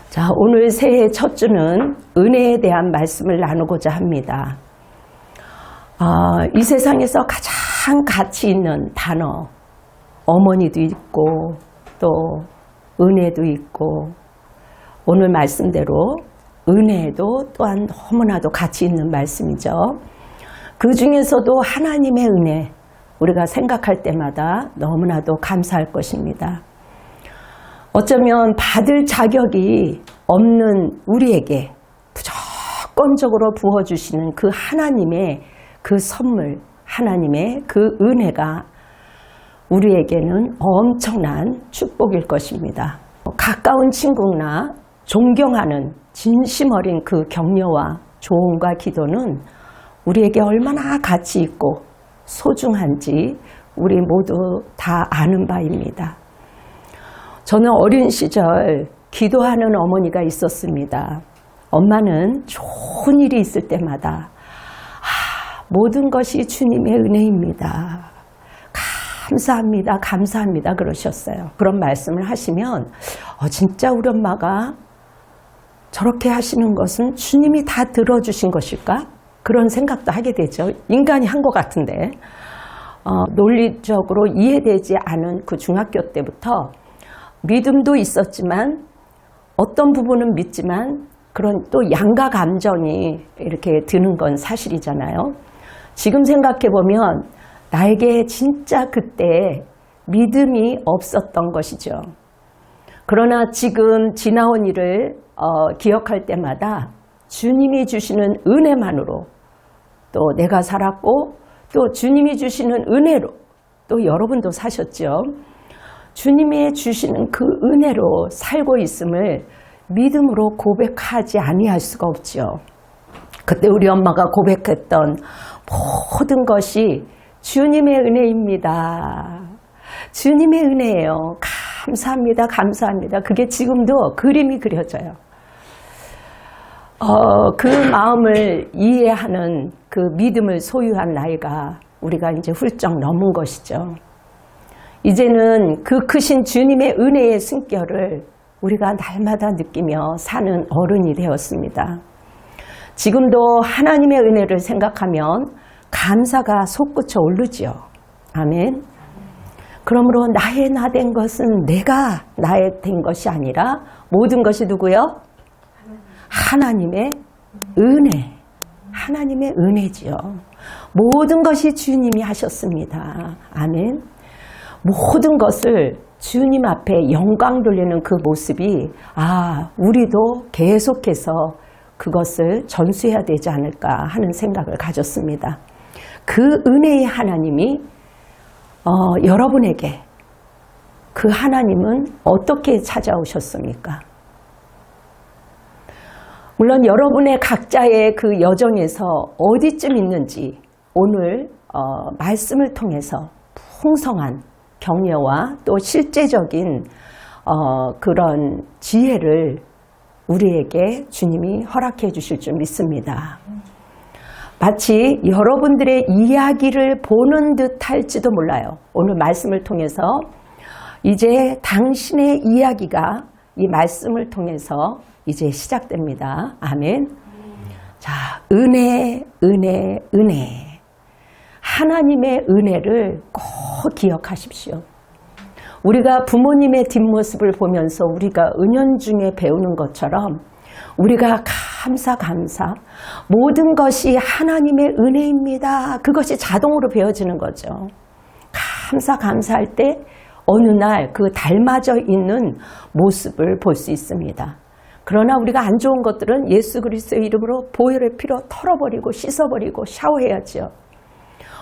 자, 오늘 새해 첫 주는 은혜에 대한 말씀을 나누고자 합니다. 이 세상에서 가장 가치 있는 단어, 어머니도 있고 또 은혜도 있고, 오늘 말씀대로 은혜도 또한 너무나도 가치 있는 말씀이죠. 그 중에서도 하나님의 은혜, 우리가 생각할 때마다 너무나도 감사할 것입니다. 어쩌면 받을 자격이 없는 우리에게 무조건적으로 부어주시는 그 하나님의 그 선물, 하나님의 그 은혜가 우리에게는 엄청난 축복일 것입니다. 가까운 친구나 존경하는 진심 어린 그 격려와 조언과 기도는 우리에게 얼마나 가치 있고 소중한지 우리 모두 다 아는 바입니다. 저는 어린 시절 기도하는 어머니가 있었습니다. 엄마는 좋은 일이 있을 때마다 모든 것이 주님의 은혜입니다. 감사합니다. 감사합니다. 그러셨어요. 그런 말씀을 하시면 진짜 우리 엄마가 저렇게 하시는 것은 주님이 다 들어주신 것일까? 그런 생각도 하게 되죠. 인간이 한 것 같은데 논리적으로 이해되지 않은 그 중학교 때부터 믿음도 있었지만 어떤 부분은 믿지만 그런 또 양가 감정이 이렇게 드는 건 사실이잖아요. 지금 생각해보면 나에게 진짜 그때 믿음이 없었던 것이죠. 그러나 지금 지나온 일을 기억할 때마다 주님이 주시는 은혜만으로 또 내가 살았고 또 주님이 주시는 은혜로 또 여러분도 사셨죠. 주님이 주시는 그 은혜로 살고 있음을 믿음으로 고백하지 아니할 수가 없죠. 그때 우리 엄마가 고백했던 모든 것이 주님의 은혜입니다. 주님의 은혜예요. 감사합니다. 감사합니다. 그게 지금도 그림이 그려져요. 그 마음을 이해하는 그 믿음을 소유한 나이가 우리가 이제 훌쩍 넘은 것이죠. 이제는 그 크신 주님의 은혜의 숨결을 우리가 날마다 느끼며 사는 어른이 되었습니다. 지금도 하나님의 은혜를 생각하면 감사가 솟구쳐 오르지요. 아멘. 그러므로 나의 나 된 것은 내가 나의 된 것이 아니라 모든 것이 누구요? 하나님의 은혜. 하나님의 은혜지요. 모든 것이 주님이 하셨습니다. 아멘. 모든 것을 주님 앞에 영광 돌리는 그 모습이 우리도 계속해서 그것을 전수해야 되지 않을까 하는 생각을 가졌습니다. 그 은혜의 하나님이 여러분에게 그 하나님은 어떻게 찾아오셨습니까? 물론 여러분의 각자의 그 여정에서 어디쯤 있는지 오늘 말씀을 통해서 풍성한 격려와 또 실제적인 그런 지혜를 우리에게 주님이 허락해 주실 줄 믿습니다. 마치 여러분들의 이야기를 보는 듯 할지도 몰라요. 오늘 말씀을 통해서 이제 당신의 이야기가 이 말씀을 통해서 이제 시작됩니다. 아멘. 자, 은혜, 은혜, 은혜. 하나님의 은혜를 꼭 기억하십시오. 우리가 부모님의 뒷모습을 보면서 우리가 은연중에 배우는 것처럼 우리가 감사 모든 것이 하나님의 은혜입니다. 그것이 자동으로 배워지는 거죠. 감사할 때 어느 날 그 닮아져 있는 모습을 볼 수 있습니다. 그러나 우리가 안 좋은 것들은 예수 그리스도의 이름으로 보혈의 피로 털어버리고 씻어버리고 샤워해야죠.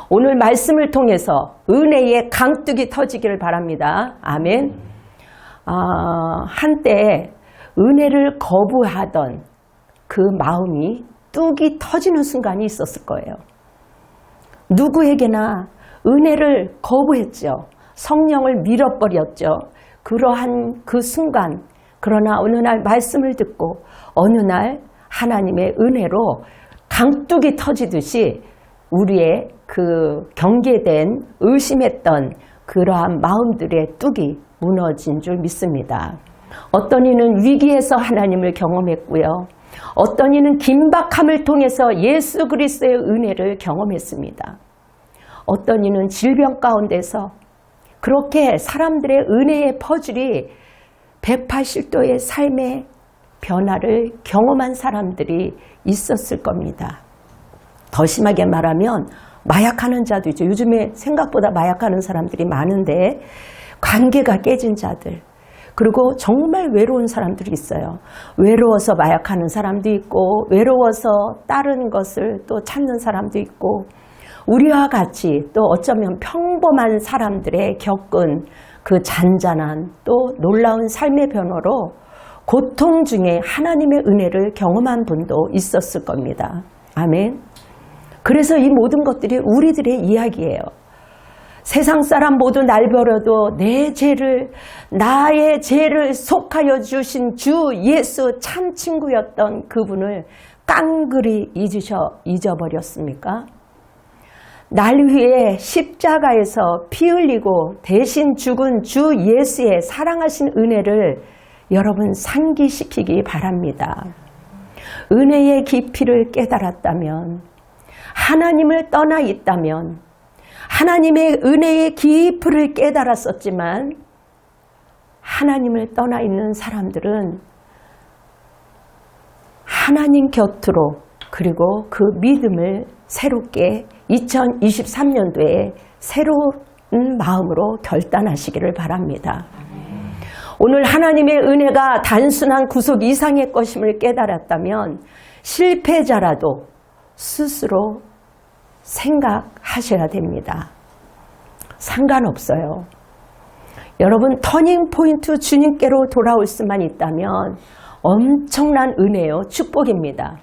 오늘 말씀을 통해서 은혜의 강둑이 터지기를 바랍니다. 아멘. 한때 은혜를 거부하던 그 마음이 뚝이 터지는 순간이 있었을 거예요. 누구에게나 은혜를 거부했죠. 성령을 밀어버렸죠. 그러한 그 순간, 그러나 어느 날 말씀을 듣고 어느 날 하나님의 은혜로 강둑이 터지듯이 우리의 그 경계된 의심했던 그러한 마음들의 뚝이 무너진 줄 믿습니다. 어떤 이는 위기에서 하나님을 경험했고요. 어떤 이는 긴박함을 통해서 예수 그리스도의 은혜를 경험했습니다. 어떤 이는 질병 가운데서 그렇게 사람들의 은혜의 퍼즐이 180도의 삶의 변화를 경험한 사람들이 있었을 겁니다. 더 심하게 말하면 마약하는 자도 있죠. 요즘에 생각보다 마약하는 사람들이 많은데 관계가 깨진 자들, 그리고 정말 외로운 사람들이 있어요. 외로워서 마약하는 사람도 있고 외로워서 다른 것을 또 찾는 사람도 있고, 우리와 같이 또 어쩌면 평범한 사람들의 겪은 그 잔잔한 또 놀라운 삶의 변화로 고통 중에 하나님의 은혜를 경험한 분도 있었을 겁니다. 아멘. 그래서 이 모든 것들이 우리들의 이야기예요. 세상 사람 모두 날 버려도 내 죄를, 나의 죄를 속하여 주신 주 예수 참 친구였던 그분을 깡그리 잊어버렸습니까? 날 위해 십자가에서 피 흘리고 대신 죽은 주 예수의 사랑하신 은혜를 여러분 상기시키기 바랍니다. 은혜의 깊이를 깨달았다면, 하나님을 떠나 있다면, 하나님의 은혜의 깊이를 깨달았었지만 하나님을 떠나 있는 사람들은 하나님 곁으로, 그리고 그 믿음을 새롭게 2023년도에 새로운 마음으로 결단하시기를 바랍니다. 오늘 하나님의 은혜가 단순한 구속 이상의 것임을 깨달았다면 실패자라도 스스로 생각하셔야 됩니다. 상관없어요. 여러분, 터닝포인트 주님께로 돌아올 수만 있다면 엄청난 은혜요, 축복입니다.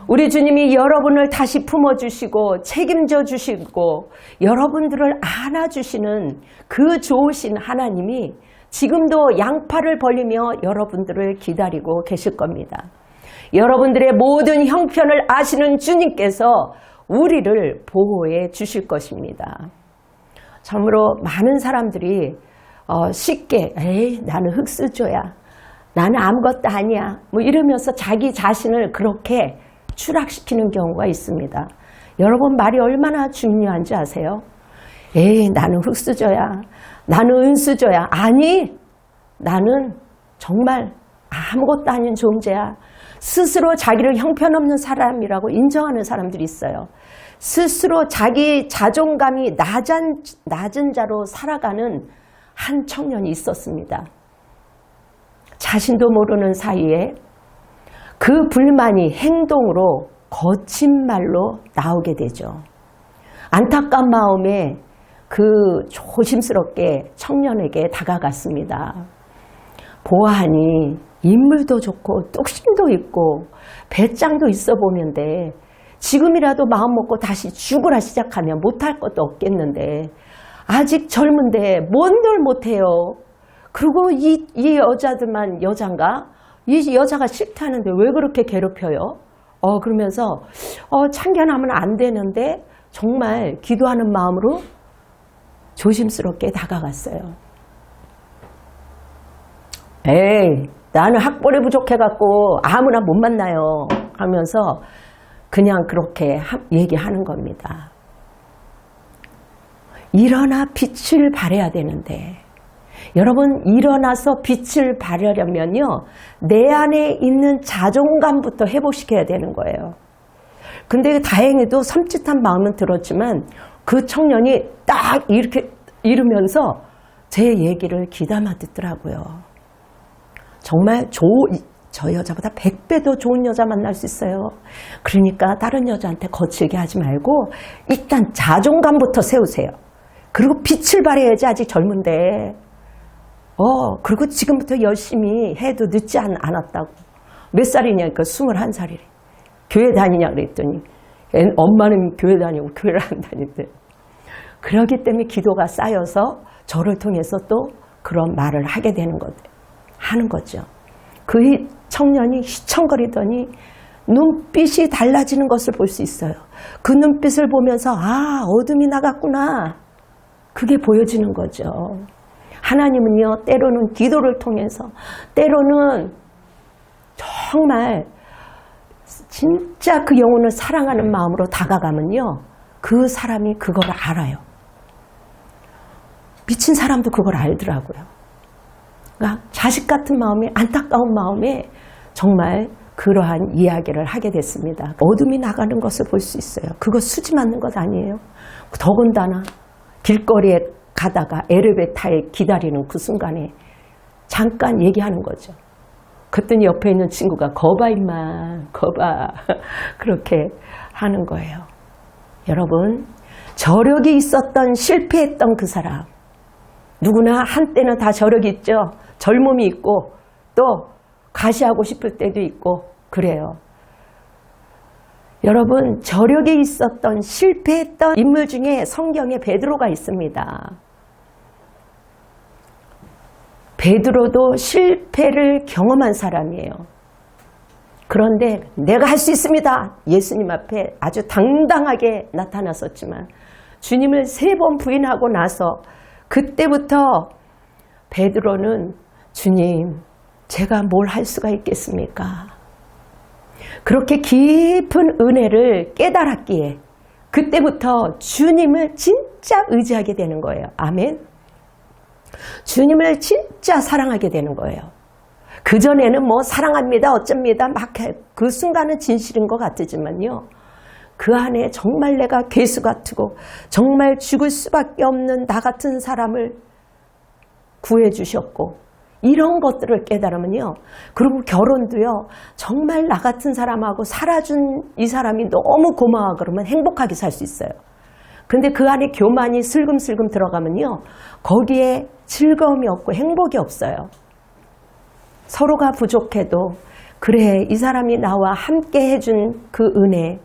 우리 주님이 여러분을 다시 품어주시고 책임져 주시고 여러분들을 안아주시는 그 좋으신 하나님이 지금도 양팔을 벌리며 여러분들을 기다리고 계실 겁니다. 여러분들의 모든 형편을 아시는 주님께서 우리를 보호해 주실 것입니다. 참으로 많은 사람들이 쉽게 에이 나는 흙수저야, 나는 아무것도 아니야 뭐 이러면서 자기 자신을 그렇게 추락시키는 경우가 있습니다. 여러분, 말이 얼마나 중요한지 아세요? 에이 나는 흙수저야, 나는 은수저야. 아니, 나는 정말 아무것도 아닌 존재야. 스스로 자기를 형편없는 사람이라고 인정하는 사람들이 있어요. 스스로 자기 자존감이 낮은 자로 살아가는 한 청년이 있었습니다. 자신도 모르는 사이에 그 불만이 행동으로 거친 말로 나오게 되죠. 안타까운 마음에 그 조심스럽게 청년에게 다가갔습니다. 보아하니 인물도 좋고 뚝심도 있고 배짱도 있어 보는데 지금이라도 마음 먹고 다시 죽으라 시작하면 못할 것도 없겠는데 아직 젊은데 뭔들 못해요. 그리고 이 여자들만 여잔가? 이 여자가 싫다는데 왜 그렇게 괴롭혀요? 그러면서 참견하면 안 되는데 정말 기도하는 마음으로 조심스럽게 다가갔어요. 에이, 나는 학벌이 부족해갖고 아무나 못 만나요 하면서 그냥 그렇게 얘기하는 겁니다. 일어나 빛을 발해야 되는데, 여러분, 일어나서 빛을 발하려면요, 내 안에 있는 자존감부터 회복시켜야 되는 거예요. 근데 다행히도 섬찟한 마음은 들었지만 그 청년이 딱 이렇게 이러면서 제 얘기를 귀담아 듣더라고요. 정말 저 여자보다 100배 더 좋은 여자 만날 수 있어요. 그러니까 다른 여자한테 거칠게 하지 말고 일단 자존감부터 세우세요. 그리고 빛을 발해야지, 아직 젊은데. 그리고 지금부터 열심히 해도 늦지 않았다고. 몇 살이냐니까 21살이래. 교회 다니냐 그랬더니 엄마는 교회 다니고 교회를 안 다닌대. 그러기 때문에 기도가 쌓여서 저를 통해서 또 그런 말을 하게 되는 하는 거죠. 그 청년이 휘청거리더니 눈빛이 달라지는 것을 볼 수 있어요. 그 눈빛을 보면서 어둠이 나갔구나. 그게 보여지는 거죠. 하나님은요, 때로는 기도를 통해서, 때로는 정말 진짜 그 영혼을 사랑하는 마음으로 다가가면요, 그 사람이 그걸 알아요. 미친 사람도 그걸 알더라고요. 그러니까 자식 같은 마음에, 안타까운 마음에 정말 그러한 이야기를 하게 됐습니다. 어둠이 나가는 것을 볼 수 있어요. 그거 수지 맞는 것 아니에요. 더군다나 길거리에 가다가 엘리베이터에 기다리는 그 순간에 잠깐 얘기하는 거죠. 그랬더니 옆에 있는 친구가 거봐 임마, 거봐. 그렇게 하는 거예요. 여러분, 저력이 있었던, 실패했던 그 사람, 누구나 한때는 다 저력이 있죠. 젊음이 있고 또 과시하고 싶을 때도 있고 그래요. 여러분, 저력이 있었던, 실패했던 인물 중에 성경에 베드로가 있습니다. 베드로도 실패를 경험한 사람이에요. 그런데 내가 할 수 있습니다. 예수님 앞에 아주 당당하게 나타났었지만 주님을 3번 부인하고 나서 그때부터 베드로는 주님, 제가 뭘 할 수가 있겠습니까? 그렇게 깊은 은혜를 깨달았기에 그때부터 주님을 진짜 의지하게 되는 거예요. 아멘. 주님을 진짜 사랑하게 되는 거예요. 그전에는 뭐 사랑합니다, 어쩝니다, 막 그 순간은 진실인 것 같지만요. 그 안에 정말 내가 괴수 같고 정말 죽을 수밖에 없는 나 같은 사람을 구해주셨고 이런 것들을 깨달으면요. 그리고 결혼도요. 정말 나 같은 사람하고 살아준 이 사람이 너무 고마워 그러면 행복하게 살 수 있어요. 근데 그 안에 교만이 슬금슬금 들어가면요. 거기에 즐거움이 없고 행복이 없어요. 서로가 부족해도 그래, 이 사람이 나와 함께 해준 그 은혜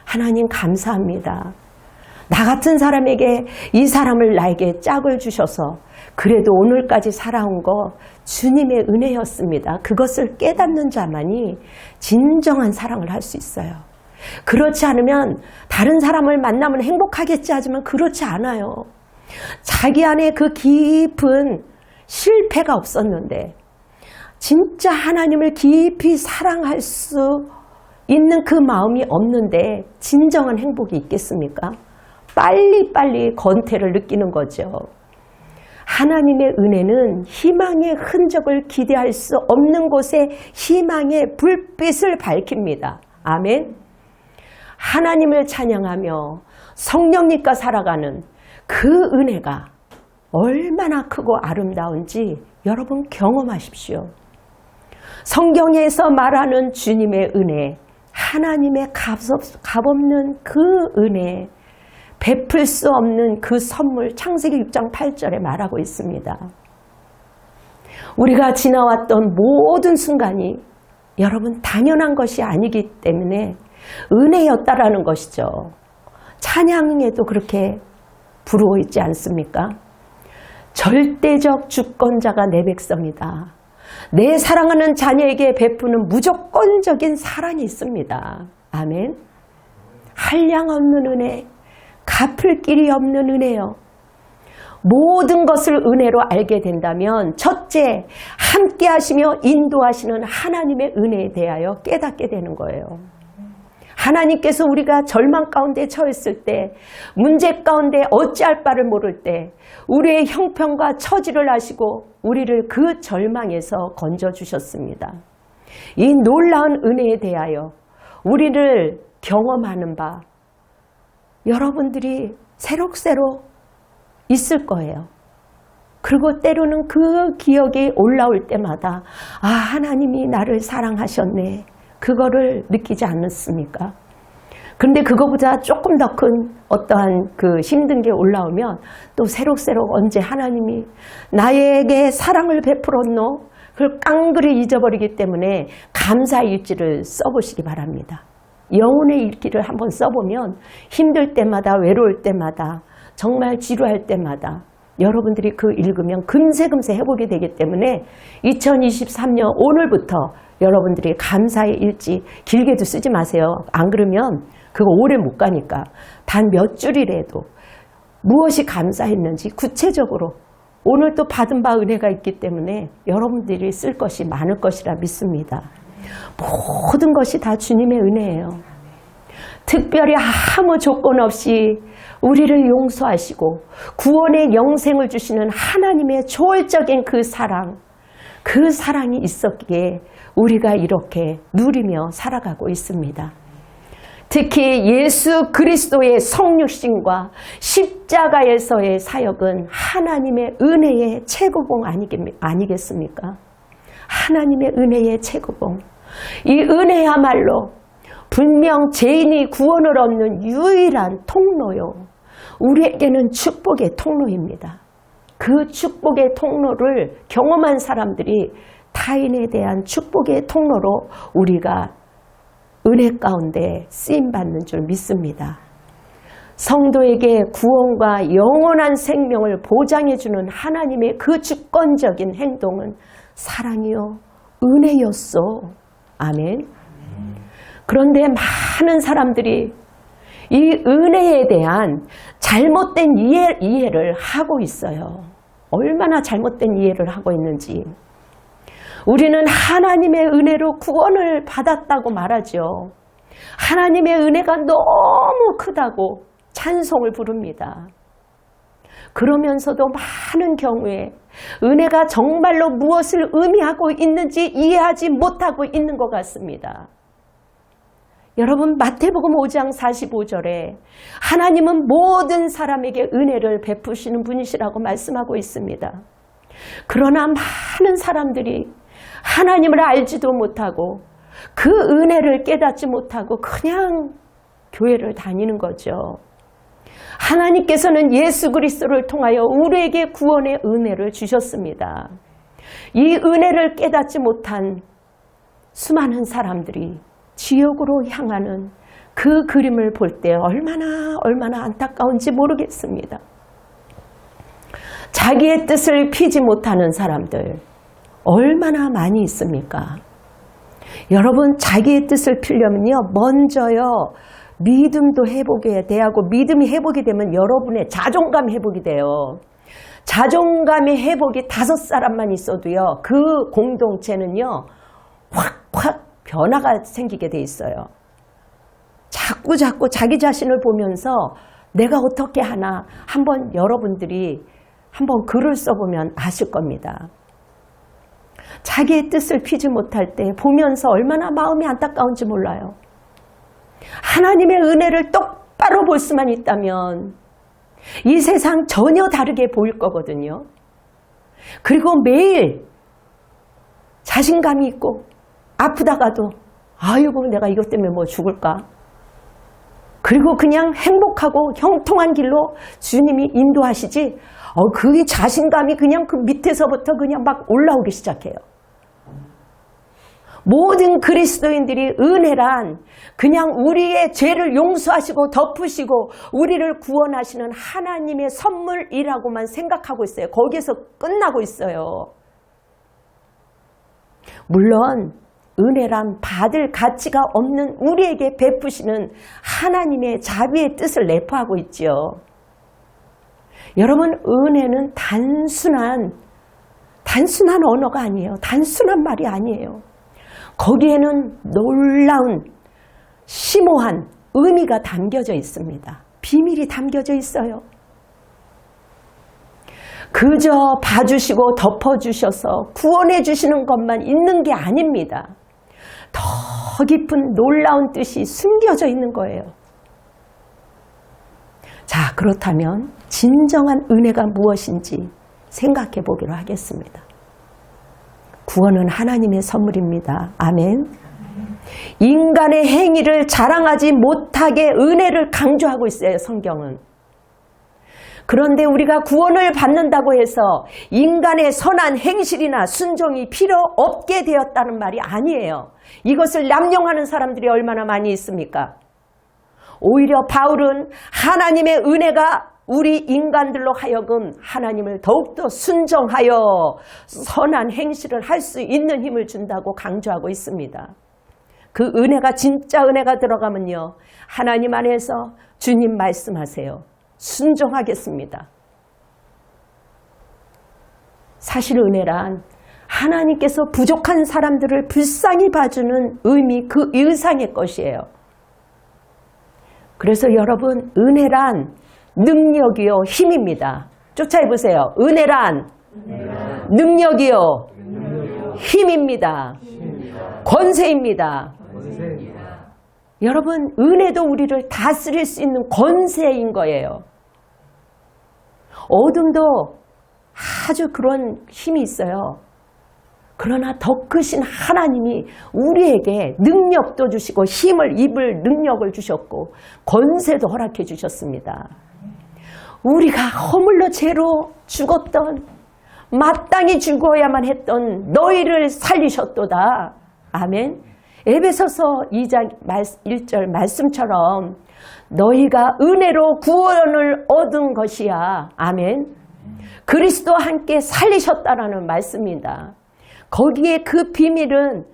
하나님 감사합니다. 나 같은 사람에게 이 사람을 나에게 짝을 주셔서 그래도 오늘까지 살아온 거 주님의 은혜였습니다. 그것을 깨닫는 자만이 진정한 사랑을 할 수 있어요. 그렇지 않으면 다른 사람을 만나면 행복하겠지 하지만 그렇지 않아요. 자기 안에 그 깊은 실패가 없었는데 진짜 하나님을 깊이 사랑할 수 있는 그 마음이 없는데 진정한 행복이 있겠습니까? 빨리빨리 권태를 느끼는 거죠. 하나님의 은혜는 희망의 흔적을 기대할 수 없는 곳에 희망의 불빛을 밝힙니다. 아멘. 하나님을 찬양하며 성령님과 살아가는 그 은혜가 얼마나 크고 아름다운지 여러분 경험하십시오. 성경에서 말하는 주님의 은혜, 하나님의 값없는 그 은혜, 베풀 수 없는 그 선물, 창세기 6장 8절에 말하고 있습니다. 우리가 지나왔던 모든 순간이 여러분 당연한 것이 아니기 때문에 은혜였다라는 것이죠. 찬양에도 그렇게 부르고 있지 않습니까? 절대적 주권자가 내 백성이다. 내 사랑하는 자녀에게 베푸는 무조건적인 사랑이 있습니다. 아멘. 한량없는 은혜, 갚을 길이 없는 은혜요. 모든 것을 은혜로 알게 된다면 첫째, 함께 하시며 인도하시는 하나님의 은혜에 대하여 깨닫게 되는 거예요. 하나님께서 우리가 절망 가운데 처했을 때, 문제 가운데 어찌할 바를 모를 때 우리의 형편과 처지를 아시고 우리를 그 절망에서 건져주셨습니다. 이 놀라운 은혜에 대하여 우리를 경험하는 바 여러분들이 새록새록 있을 거예요. 그리고 때로는 그 기억이 올라올 때마다 아, 하나님이 나를 사랑하셨네. 그거를 느끼지 않습니까? 그런데 그거보다 조금 더 큰 어떠한 그 힘든 게 올라오면 또 새록새록 언제 하나님이 나에게 사랑을 베풀었노? 그걸 깡그리 잊어버리기 때문에 감사의 일지를 써보시기 바랍니다. 영혼의 일기를 한번 써보면 힘들 때마다 외로울 때마다 정말 지루할 때마다 여러분들이 그 읽으면 금세금세 해보게 되기 때문에 2023년 오늘부터 여러분들이 감사의 일지 길게도 쓰지 마세요. 안 그러면 그거 오래 못 가니까 단 몇 줄이라도 무엇이 감사했는지 구체적으로 오늘 또 받은 바 은혜가 있기 때문에 여러분들이 쓸 것이 많을 것이라 믿습니다. 모든 것이 다 주님의 은혜예요. 특별히 아무 조건 없이 우리를 용서하시고 구원의 영생을 주시는 하나님의 초월적인 그 사랑이 있었기에 우리가 이렇게 누리며 살아가고 있습니다. 특히 예수 그리스도의 성육신과 십자가에서의 사역은 하나님의 은혜의 최고봉 아니겠습니까? 하나님의 은혜의 최고봉. 이 은혜야말로 분명 죄인이 구원을 얻는 유일한 통로요. 우리에게는 축복의 통로입니다. 그 축복의 통로를 경험한 사람들이 타인에 대한 축복의 통로로 우리가 은혜 가운데 쓰임받는 줄 믿습니다. 성도에게 구원과 영원한 생명을 보장해주는 하나님의 그 주권적인 행동은 사랑이요 은혜였소. 아멘. 그런데 많은 사람들이 이 은혜에 대한 잘못된 이해를 하고 있어요. 얼마나 잘못된 이해를 하고 있는지. 우리는 하나님의 은혜로 구원을 받았다고 말하죠. 하나님의 은혜가 너무 크다고 찬송을 부릅니다. 그러면서도 많은 경우에 은혜가 정말로 무엇을 의미하고 있는지 이해하지 못하고 있는 것 같습니다. 여러분, 마태복음 5장 45절에 하나님은 모든 사람에게 은혜를 베푸시는 분이시라고 말씀하고 있습니다. 그러나 많은 사람들이 하나님을 알지도 못하고 그 은혜를 깨닫지 못하고 그냥 교회를 다니는 거죠. 하나님께서는 예수 그리스도를 통하여 우리에게 구원의 은혜를 주셨습니다. 이 은혜를 깨닫지 못한 수많은 사람들이 지옥으로 향하는 그 그림을 볼 때 얼마나 안타까운지 모르겠습니다. 자기의 뜻을 피지 못하는 사람들 얼마나 많이 있습니까? 여러분, 자기의 뜻을 피려면요, 먼저요, 믿음도 회복해야 돼하고, 믿음이 회복이 되면 여러분의 자존감 회복이 돼요. 자존감의 회복이 5사람만 있어도요, 그 공동체는요, 확 변화가 생기게 돼 있어요. 자꾸 자기 자신을 보면서 내가 어떻게 하나 한번 여러분들이 한번 글을 써보면 아실 겁니다. 자기의 뜻을 피지 못할 때 보면서 얼마나 마음이 안타까운지 몰라요. 하나님의 은혜를 똑바로 볼 수만 있다면 이 세상 전혀 다르게 보일 거거든요. 그리고 매일 자신감이 있고 아프다가도 아이고 내가 이것 때문에 뭐 죽을까? 그리고 그냥 행복하고 형통한 길로 주님이 인도하시지 그 자신감이 그냥 그 밑에서부터 그냥 막 올라오기 시작해요. 모든 그리스도인들이 은혜란 그냥 우리의 죄를 용서하시고 덮으시고 우리를 구원하시는 하나님의 선물이라고만 생각하고 있어요. 거기에서 끝나고 있어요. 물론 은혜란 받을 가치가 없는 우리에게 베푸시는 하나님의 자비의 뜻을 내포하고 있죠. 여러분, 은혜는 단순한 언어가 아니에요. 단순한 말이 아니에요. 거기에는 놀라운 심오한 의미가 담겨져 있습니다. 비밀이 담겨져 있어요. 그저 봐주시고 덮어주셔서 구원해 주시는 것만 있는 게 아닙니다. 더 깊은 놀라운 뜻이 숨겨져 있는 거예요. 자, 그렇다면 진정한 은혜가 무엇인지 생각해 보기로 하겠습니다. 구원은 하나님의 선물입니다. 아멘. 인간의 행위를 자랑하지 못하게 은혜를 강조하고 있어요, 성경은. 그런데 우리가 구원을 받는다고 해서 인간의 선한 행실이나 순종이 필요 없게 되었다는 말이 아니에요. 이것을 남용하는 사람들이 얼마나 많이 있습니까? 오히려 바울은 하나님의 은혜가 우리 인간들로 하여금 하나님을 더욱더 순종하여 선한 행실을 할 수 있는 힘을 준다고 강조하고 있습니다. 그 은혜가 진짜 은혜가 들어가면요, 하나님 안에서 주님 말씀하세요. 순종하겠습니다. 사실 은혜란 하나님께서 부족한 사람들을 불쌍히 봐주는 의미, 그 이상의 것이에요. 그래서 여러분, 은혜란 능력이요 힘입니다. 쫓아해보세요. 은혜란 능력이요 힘입니다. 권세입니다. 여러분, 은혜도 우리를 다스릴 수 있는 권세인 거예요. 어둠도 아주 그런 힘이 있어요. 그러나 더 크신 하나님이 우리에게 능력도 주시고 힘을 입을 능력을 주셨고 권세도 허락해 주셨습니다. 우리가 허물로 죄로 죽었던, 마땅히 죽어야만 했던 너희를 살리셨도다. 아멘. 에베소서 2장 1절 말씀처럼 너희가 은혜로 구원을 얻은 것이야. 아멘. 그리스도와 함께 살리셨다라는 말씀입니다. 거기에 그 비밀은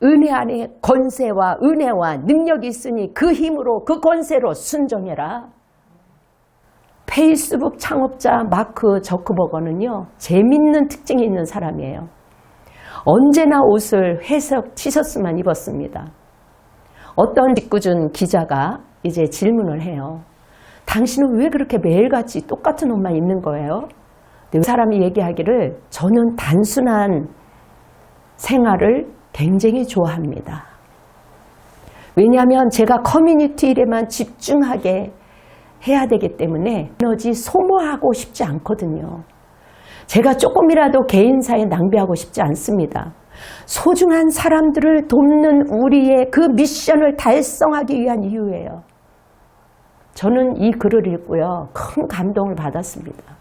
은혜 안에 권세와 은혜와 능력이 있으니 그 힘으로 그 권세로 순종해라. 페이스북 창업자 마크 저크버거는요, 재밌는 특징이 있는 사람이에요. 언제나 옷을 회색 티셔츠만 입었습니다. 어떤 직구준 기자가 이제 질문을 해요. 당신은 왜 그렇게 매일같이 똑같은 옷만 입는 거예요? 그 사람이 얘기하기를, 저는 단순한 생활을 굉장히 좋아합니다. 왜냐하면 제가 커뮤니티 일에만 집중하게 해야 되기 때문에 에너지 소모하고 싶지 않거든요. 제가 조금이라도 개인사에 낭비하고 싶지 않습니다. 소중한 사람들을 돕는 우리의 그 미션을 달성하기 위한 이유예요. 저는 이 글을 읽고요, 큰 감동을 받았습니다.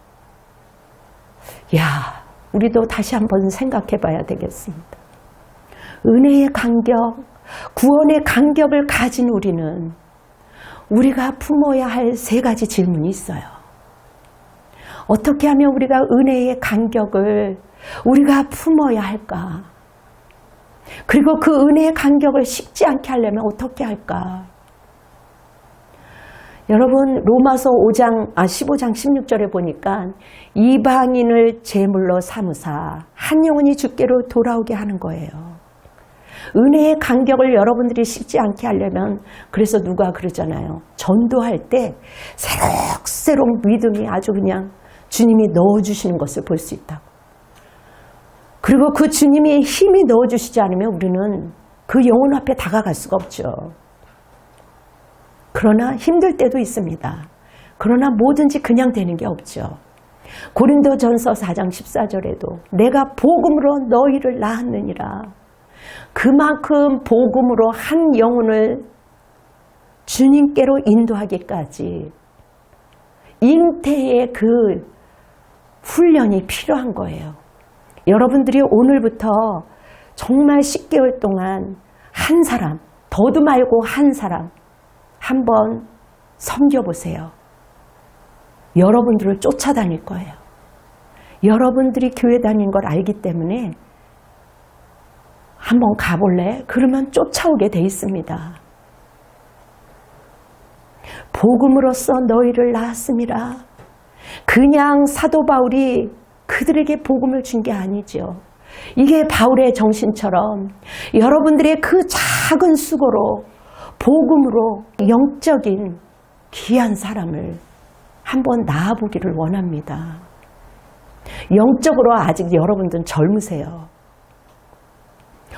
야, 우리도 다시 한번 생각해 봐야 되겠습니다. 은혜의 간격, 구원의 간격을 가진 우리는 우리가 품어야 할 3가지 질문이 있어요. 어떻게 하면 우리가 은혜의 간격을 우리가 품어야 할까? 그리고 그 은혜의 간격을 식지 않게 하려면 어떻게 할까? 여러분, 로마서 15장 16절에 보니까 이방인을 제물로 삼으사 한 영혼이 주께로 돌아오게 하는 거예요. 은혜의 간격을 여러분들이 식지 않게 하려면, 그래서 누가 그러잖아요. 전도할 때 새록새록 믿음이 아주 그냥 주님이 넣어주시는 것을 볼 수 있다고. 그리고 그 주님이 힘이 넣어주시지 않으면 우리는 그 영혼 앞에 다가갈 수가 없죠. 그러나 힘들 때도 있습니다. 그러나 뭐든지 그냥 되는 게 없죠. 고린도전서 4장 14절에도 내가 복음으로 너희를 낳았느니라. 그만큼 복음으로 한 영혼을 주님께로 인도하기까지 잉태의 그 훈련이 필요한 거예요. 여러분들이 오늘부터 정말 10개월 동안 한 사람, 더도 말고 한 사람 한번 섬겨보세요. 여러분들을 쫓아다닐 거예요. 여러분들이 교회 다닌 걸 알기 때문에 한번 가볼래? 그러면 쫓아오게 돼 있습니다. 복음으로써 너희를 낳았음이라. 그냥 사도 바울이 그들에게 복음을 준 게 아니죠. 이게 바울의 정신처럼 여러분들의 그 작은 수고로 복음으로 영적인 귀한 사람을 한번 낳아보기를 원합니다. 영적으로 아직 여러분들은 젊으세요.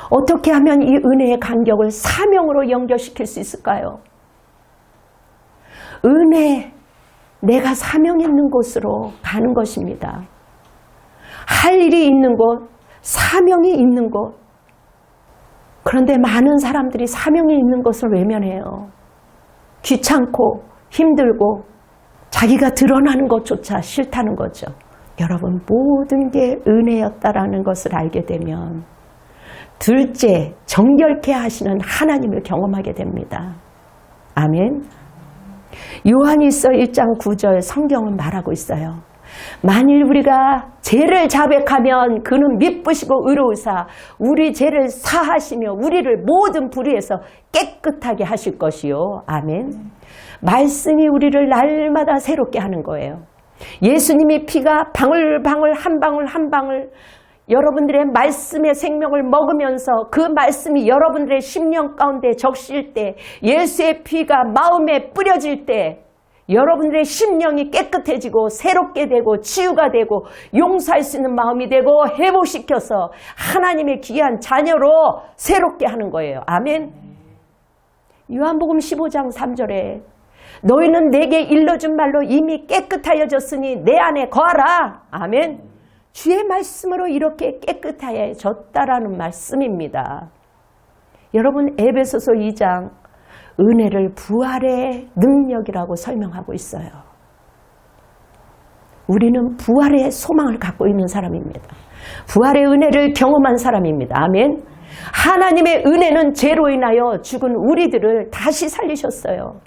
어떻게 하면 이 은혜의 간격을 사명으로 연결시킬 수 있을까요? 은혜, 내가 사명 있는 곳으로 가는 것입니다. 할 일이 있는 곳, 사명이 있는 곳. 그런데 많은 사람들이 사명이 있는 것을 외면해요. 귀찮고 힘들고 자기가 드러나는 것조차 싫다는 거죠. 여러분, 모든 게 은혜였다라는 것을 알게 되면 둘째, 정결케 하시는 하나님을 경험하게 됩니다. 아멘. 요한일서 1장 9절 성경은 말하고 있어요. 만일 우리가 죄를 자백하면 그는 미쁘시고 의로우사 우리 죄를 사하시며 우리를 모든 불의에서 깨끗하게 하실 것이요. 아멘. 말씀이 우리를 날마다 새롭게 하는 거예요. 예수님의 피가 방울방울 한 방울 한 방울 여러분들의 말씀의 생명을 먹으면서 그 말씀이 여러분들의 심령 가운데 적실 때, 예수의 피가 마음에 뿌려질 때 여러분들의 심령이 깨끗해지고 새롭게 되고 치유가 되고 용서할 수 있는 마음이 되고 회복시켜서 하나님의 귀한 자녀로 새롭게 하는 거예요. 아멘. 요한복음 15장 3절에 너희는 내게 일러준 말로 이미 깨끗하여졌으니 내 안에 거하라. 아멘. 주의 말씀으로 이렇게 깨끗하여졌다라는 말씀입니다. 여러분, 에베소서 2장 은혜를 부활의 능력이라고 설명하고 있어요. 우리는 부활의 소망을 갖고 있는 사람입니다. 부활의 은혜를 경험한 사람입니다. 아멘. 하나님의 은혜는 죄로 인하여 죽은 우리들을 다시 살리셨어요.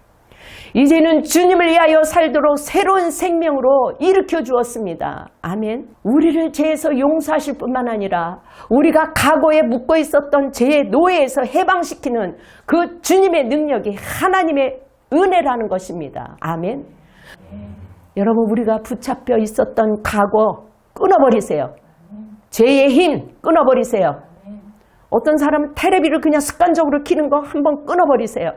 이제는 주님을 위하여 살도록 새로운 생명으로 일으켜 주었습니다. 아멘. 우리를 죄에서 용서하실 뿐만 아니라 우리가 과거에 묶고 있었던 죄의 노예에서 해방시키는 그 주님의 능력이 하나님의 은혜라는 것입니다. 아멘. 여러분, 우리가 붙잡혀 있었던 과거 끊어버리세요. 죄의 힘 끊어버리세요. 어떤 사람은 테레비를 그냥 습관적으로 켜는 거 한번 끊어버리세요.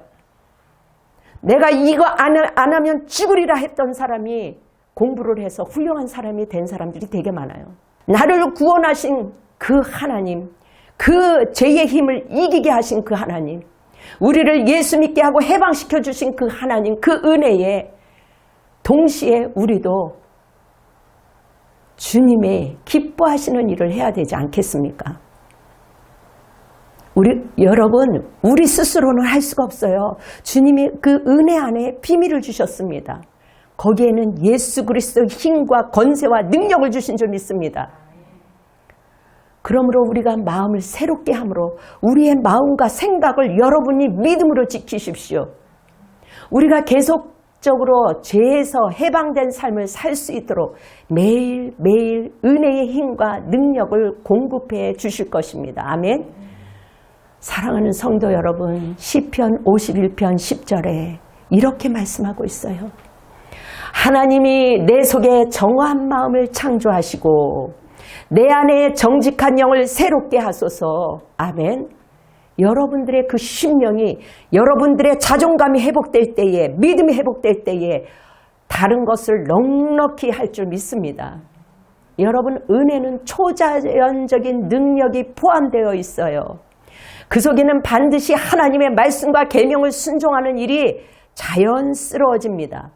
내가 이거 안 하면 죽으리라 했던 사람이 공부를 해서 훌륭한 사람이 된 사람들이 되게 많아요. 나를 구원하신 그 하나님, 그 죄의 힘을 이기게 하신 그 하나님, 우리를 예수 믿게 하고 해방시켜 주신 그 하나님, 그 은혜에 동시에 우리도 주님의 기뻐하시는 일을 해야 되지 않겠습니까? 여러분, 우리 스스로는 할 수가 없어요. 주님의 그 은혜 안에 비밀을 주셨습니다. 거기에는 예수 그리스도의 힘과 권세와 능력을 주신 줄 믿습니다. 그러므로 우리가 마음을 새롭게 함으로 우리의 마음과 생각을 여러분이 믿음으로 지키십시오. 우리가 계속적으로 죄에서 해방된 삶을 살 수 있도록 매일매일 은혜의 힘과 능력을 공급해 주실 것입니다. 아멘. 사랑하는 성도 여러분, 시편 51편 10절에 이렇게 말씀하고 있어요. 하나님이 내 속에 정화한 마음을 창조하시고 내 안에 정직한 영을 새롭게 하소서. 아멘. 여러분들의 그 심령이, 여러분들의 자존감이 회복될 때에, 믿음이 회복될 때에 다른 것을 넉넉히 할 줄 믿습니다. 여러분, 은혜는 초자연적인 능력이 포함되어 있어요. 그 속에는 반드시 하나님의 말씀과 계명을 순종하는 일이 자연스러워집니다.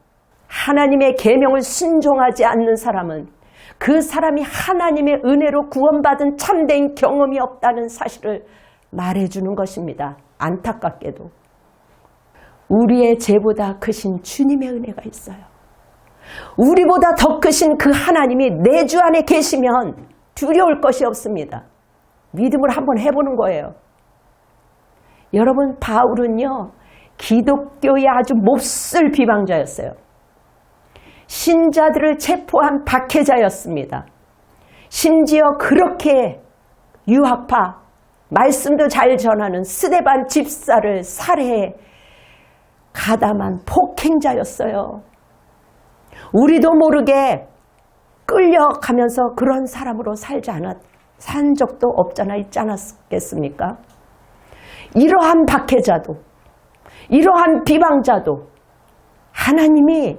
하나님의 계명을 순종하지 않는 사람은 그 사람이 하나님의 은혜로 구원받은 참된 경험이 없다는 사실을 말해주는 것입니다. 안타깝게도 우리의 죄보다 크신 주님의 은혜가 있어요. 우리보다 더 크신 그 하나님이 내 주 안에 계시면 두려울 것이 없습니다. 믿음을 한번 해보는 거예요. 여러분, 바울은요, 기독교의 아주 몹쓸 비방자였어요. 신자들을 체포한 박해자였습니다. 심지어 그렇게 유학파, 말씀도 잘 전하는 스데반 집사를 살해해 가담한 폭행자였어요. 우리도 모르게 끌려가면서 그런 사람으로 산 적도 없잖아, 있지 않았겠습니까? 이러한 박해자도, 이러한 비방자도 하나님이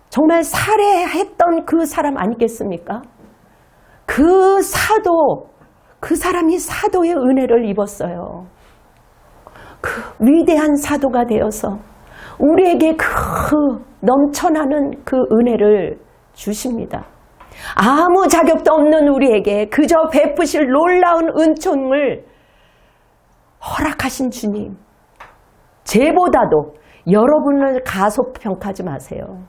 정말 살해했던 그 사람 아니겠습니까? 그 사람이 사도의 은혜를 입었어요. 그 위대한 사도가 되어서 우리에게 그 넘쳐나는 그 은혜를 주십니다. 아무 자격도 없는 우리에게 그저 베푸실 놀라운 은총을 허락하신 주님, 죄보다도 여러분을 가소평가하지 마세요.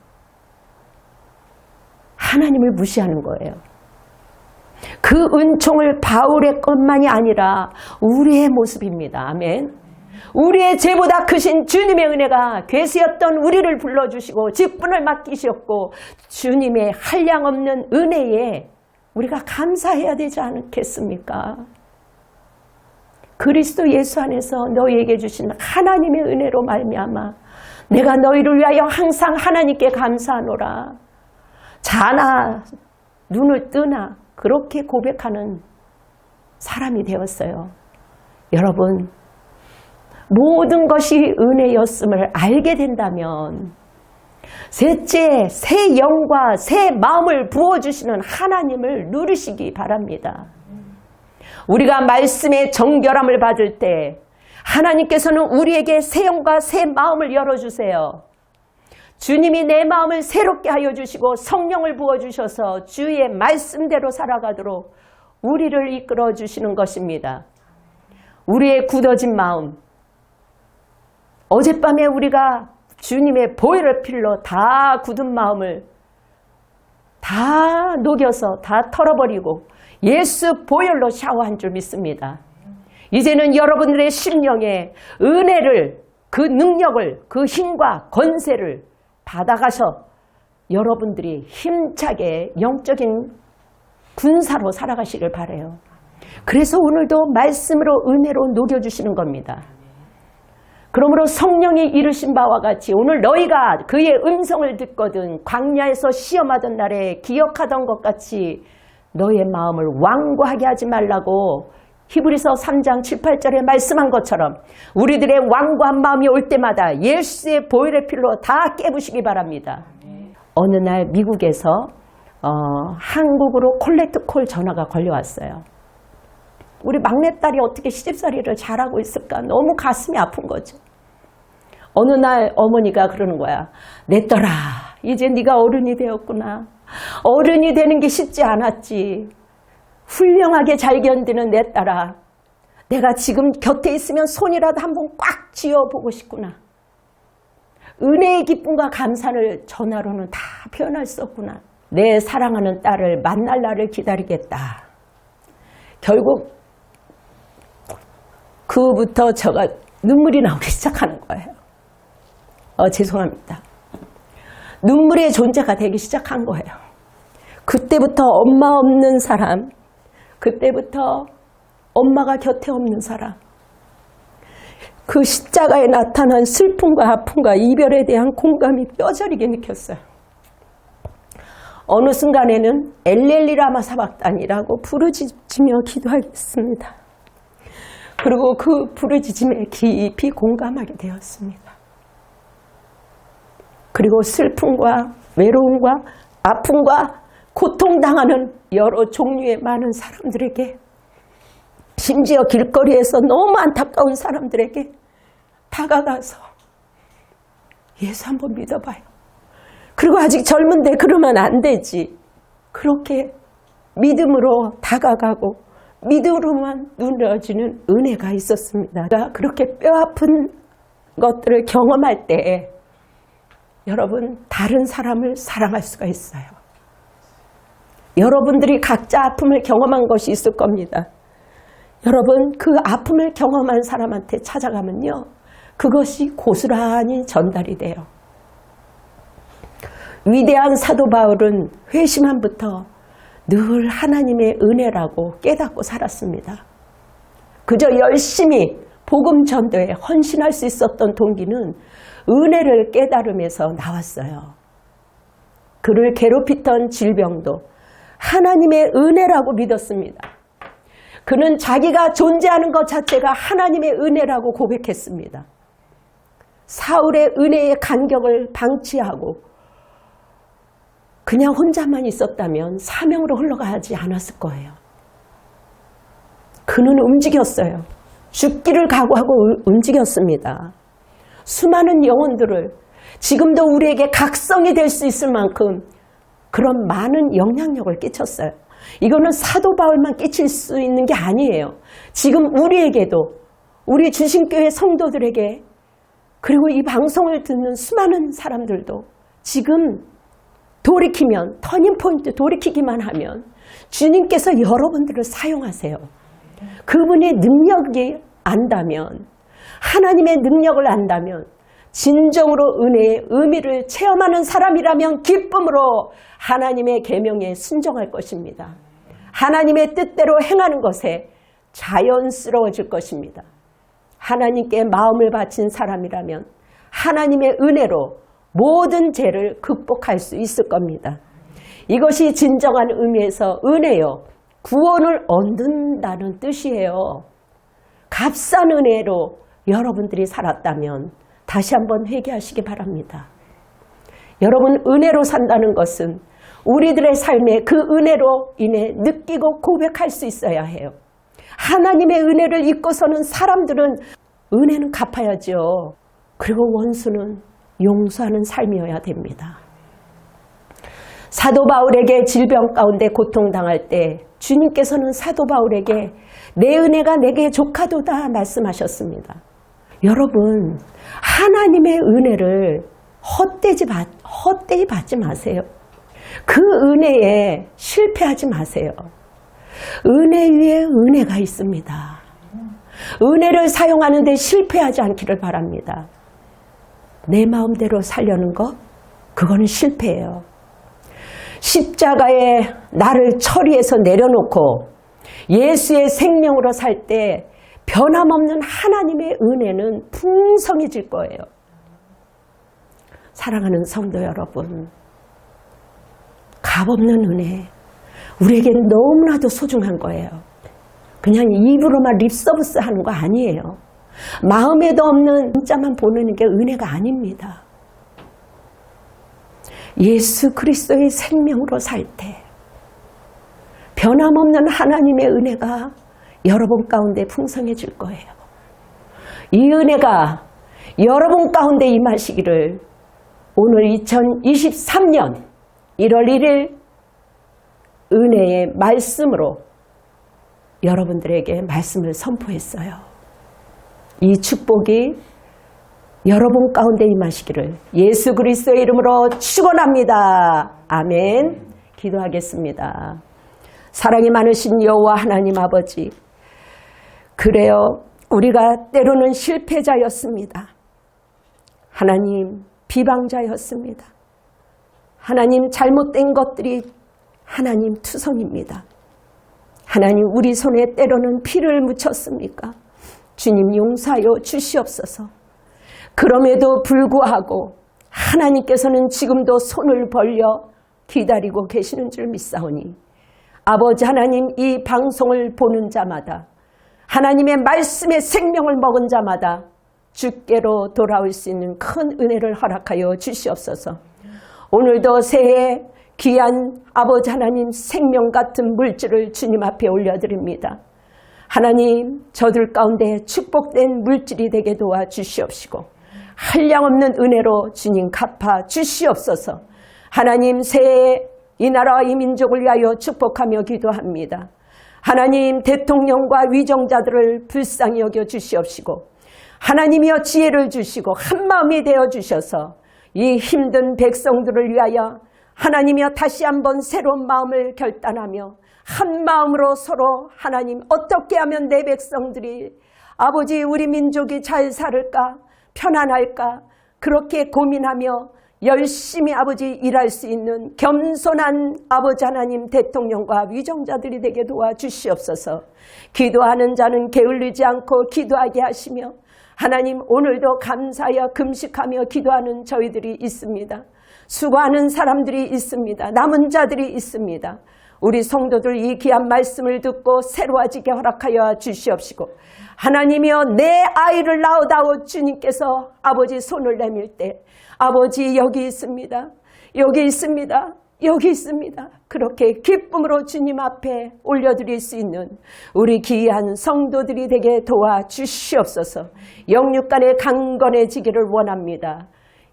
하나님을 무시하는 거예요. 그 은총을 바울의 것만이 아니라 우리의 모습입니다. 아멘. 우리의 죄보다 크신 주님의 은혜가 괴수였던 우리를 불러주시고 직분을 맡기셨고 주님의 한량없는 은혜에 우리가 감사해야 되지 않겠습니까? 그리스도 예수 안에서 너희에게 주신 하나님의 은혜로 말미암아 내가 너희를 위하여 항상 하나님께 감사하노라. 자나 눈을 뜨나 그렇게 고백하는 사람이 되었어요. 여러분, 모든 것이 은혜였음을 알게 된다면 셋째, 새 영과 새 마음을 부어주시는 하나님을 누리시기 바랍니다. 우리가 말씀의 정결함을 받을 때 하나님께서는 우리에게 새 영과 새 마음을 열어주세요. 주님이 내 마음을 새롭게 하여 주시고 성령을 부어주셔서 주의 말씀대로 살아가도록 우리를 이끌어 주시는 것입니다. 우리의 굳어진 마음, 어젯밤에 우리가 주님의 보혈의 필로 다 굳은 마음을 다 녹여서 다 털어버리고 예수 보혈로 샤워한 줄 믿습니다. 이제는 여러분들의 심령에 은혜를, 그 능력을, 그 힘과 권세를 받아가서 여러분들이 힘차게 영적인 군사로 살아가시길 바라요. 그래서 오늘도 말씀으로 은혜로 녹여주시는 겁니다. 그러므로 성령이 이르신 바와 같이 오늘 너희가 그의 음성을 듣거든 광야에서 시험하던 날에 기억하던 것 같이 너의 마음을 완고하게 하지 말라고 히브리서 3장 7, 8절에 말씀한 것처럼 우리들의 완고한 마음이 올 때마다 예수의 보혈의 필로 다 깨부시기 바랍니다. 어느 날 미국에서 한국으로 콜렉트콜 전화가 걸려왔어요. 우리 막내딸이 어떻게 시집살이를 잘하고 있을까 너무 가슴이 아픈 거죠. 어느 날 어머니가 그러는 거야. 내 딸아, 이제 네가 어른이 되었구나. 어른이 되는 게 쉽지 않았지. 훌륭하게 잘 견디는 내 딸아, 내가 지금 곁에 있으면 손이라도 한번 꽉 쥐어보고 싶구나. 은혜의 기쁨과 감사를 전화로는 다 표현할 수 없구나. 내 사랑하는 딸을 만날 날을 기다리겠다. 결국 그 후부터 제가 눈물이 나오기 시작하는 거예요. 죄송합니다. 눈물의 존재가 되기 시작한 거예요. 그때부터 엄마 없는 사람, 그때부터 엄마가 곁에 없는 사람, 그 십자가에 나타난 슬픔과 아픔과 이별에 대한 공감이 뼈저리게 느꼈어요. 어느 순간에는 엘렐리 라마 사박단이라고 부르짖으며 기도하겠습니다. 그리고 그 부르짖음에 깊이 공감하게 되었습니다. 그리고 슬픔과 외로움과 아픔과 고통당하는 여러 종류의 많은 사람들에게, 심지어 길거리에서 너무 안타까운 사람들에게 다가가서 예수 한번 믿어봐요. 그리고 아직 젊은데 그러면 안 되지. 그렇게 믿음으로 다가가고 믿음으로만 누려지는 은혜가 있었습니다. 그렇게 뼈아픈 것들을 경험할 때 여러분, 다른 사람을 사랑할 수가 있어요. 여러분들이 각자 아픔을 경험한 것이 있을 겁니다. 여러분, 그 아픔을 경험한 사람한테 찾아가면요, 그것이 고스란히 전달이 돼요. 위대한 사도 바울은 회심함부터 늘 하나님의 은혜라고 깨닫고 살았습니다. 그저 열심히 복음 전도에 헌신할 수 있었던 동기는 은혜를 깨달음에서 나왔어요. 그를 괴롭히던 질병도 하나님의 은혜라고 믿었습니다. 그는 자기가 존재하는 것 자체가 하나님의 은혜라고 고백했습니다. 사울의 은혜의 간격을 방치하고 그냥 혼자만 있었다면 사명으로 흘러가지 않았을 거예요. 그는 움직였어요. 죽기를 각오하고 움직였습니다. 수많은 영혼들을 지금도 우리에게 각성이 될 수 있을 만큼 그런 많은 영향력을 끼쳤어요. 이거는 사도 바울만 끼칠 수 있는 게 아니에요. 지금 우리에게도, 우리 주신교회 성도들에게, 그리고 이 방송을 듣는 수많은 사람들도 지금 돌이키면, 터닝포인트 돌이키기만 하면 주님께서 여러분들을 사용하세요. 그분의 능력이 안다면, 하나님의 능력을 안다면, 진정으로 은혜의 의미를 체험하는 사람이라면 기쁨으로 하나님의 계명에 순종할 것입니다. 하나님의 뜻대로 행하는 것에 자연스러워질 것입니다. 하나님께 마음을 바친 사람이라면 하나님의 은혜로 모든 죄를 극복할 수 있을 겁니다. 이것이 진정한 의미에서 은혜요. 구원을 얻는다는 뜻이에요. 값싼 은혜로 여러분들이 살았다면 다시 한번 회개하시기 바랍니다. 여러분, 은혜로 산다는 것은 우리들의 삶에 그 은혜로 인해 느끼고 고백할 수 있어야 해요. 하나님의 은혜를 잊고서는 사람들은 은혜는 갚아야죠. 그리고 원수는 용서하는 삶이어야 됩니다. 사도 바울에게 질병 가운데 고통당할 때 주님께서는 사도 바울에게 내 은혜가 내게 족하도다 말씀하셨습니다. 여러분, 하나님의 은혜를 헛되이 받지 마세요. 그 은혜에 실패하지 마세요. 은혜 위에 은혜가 있습니다. 은혜를 사용하는 데 실패하지 않기를 바랍니다. 내 마음대로 살려는 것, 그거는 실패예요. 십자가에 나를 처리해서 내려놓고 예수의 생명으로 살 때 변함없는 하나님의 은혜는 풍성해질 거예요. 사랑하는 성도 여러분, 값없는 은혜, 우리에겐 너무나도 소중한 거예요. 그냥 입으로만 립서비스 하는 거 아니에요. 마음에도 없는 문자만 보내는 게 은혜가 아닙니다. 예수 그리스도의 생명으로 살 때 변함없는 하나님의 은혜가 여러분 가운데 풍성해질 거예요. 이 은혜가 여러분 가운데 임하시기를 오늘 2023년 1월 1일 은혜의 말씀으로 여러분들에게 말씀을 선포했어요. 이 축복이 여러분 가운데 임하시기를 예수 그리스도의 이름으로 축원합니다. 아멘. 기도하겠습니다. 사랑이 많으신 여호와 하나님 아버지, 그래요, 우리가 때로는 실패자였습니다. 하나님, 비방자였습니다. 하나님, 잘못된 것들이 하나님 투성입니다. 하나님, 우리 손에 때로는 피를 묻혔습니까? 주님, 용서하여 주시옵소서. 그럼에도 불구하고 하나님께서는 지금도 손을 벌려 기다리고 계시는 줄 믿사오니 아버지 하나님, 이 방송을 보는 자마다 하나님의 말씀의 생명을 먹은 자마다 주께로 돌아올 수 있는 큰 은혜를 허락하여 주시옵소서. 오늘도 새해 귀한 아버지 하나님 생명 같은 물질을 주님 앞에 올려드립니다. 하나님, 저들 가운데 축복된 물질이 되게 도와주시옵시고 한량없는 은혜로 주님 갚아 주시옵소서. 하나님, 새해 이 나라와 이 민족을 위하여 축복하며 기도합니다. 하나님, 대통령과 위정자들을 불쌍히 여겨 주시옵시고 하나님이여 지혜를 주시고 한마음이 되어 주셔서 이 힘든 백성들을 위하여 하나님이여 다시 한번 새로운 마음을 결단하며 한 마음으로 서로 하나님, 어떻게 하면 내 백성들이 아버지 우리 민족이 잘 살을까, 편안할까, 그렇게 고민하며 열심히 아버지 일할 수 있는 겸손한 아버지 하나님 대통령과 위정자들이 되게 도와주시옵소서. 기도하는 자는 게을르지 않고 기도하게 하시며 하나님, 오늘도 감사하여 금식하며 기도하는 저희들이 있습니다. 수고하는 사람들이 있습니다. 남은 자들이 있습니다. 우리 성도들 이 귀한 말씀을 듣고 새로워지게 허락하여 주시옵시고 하나님이여, 내 아이를 낳으다오 주님께서 아버지 손을 내밀 때 아버지 여기 있습니다. 여기 있습니다. 여기 있습니다. 그렇게 기쁨으로 주님 앞에 올려드릴 수 있는 우리 귀한 성도들이 되게 도와주시옵소서. 영육간에 강건해지기를 원합니다.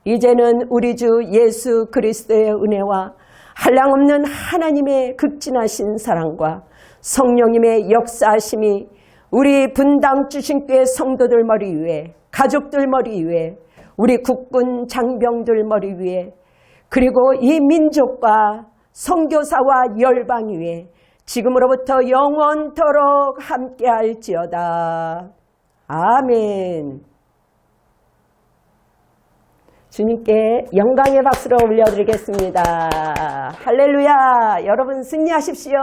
이제는 우리 주 예수 그리스도의 은혜와 한량없는 하나님의 극진하신 사랑과 성령님의 역사하심이 우리 분당 주신교회 성도들 머리 위에, 가족들 머리 위에, 우리 국군 장병들 머리 위에, 그리고 이 민족과 선교사와 열방 위에 지금으로부터 영원토록 함께할지어다. 아멘. 주님께 영광의 박수로 올려드리겠습니다. 할렐루야. 여러분 승리하십시오.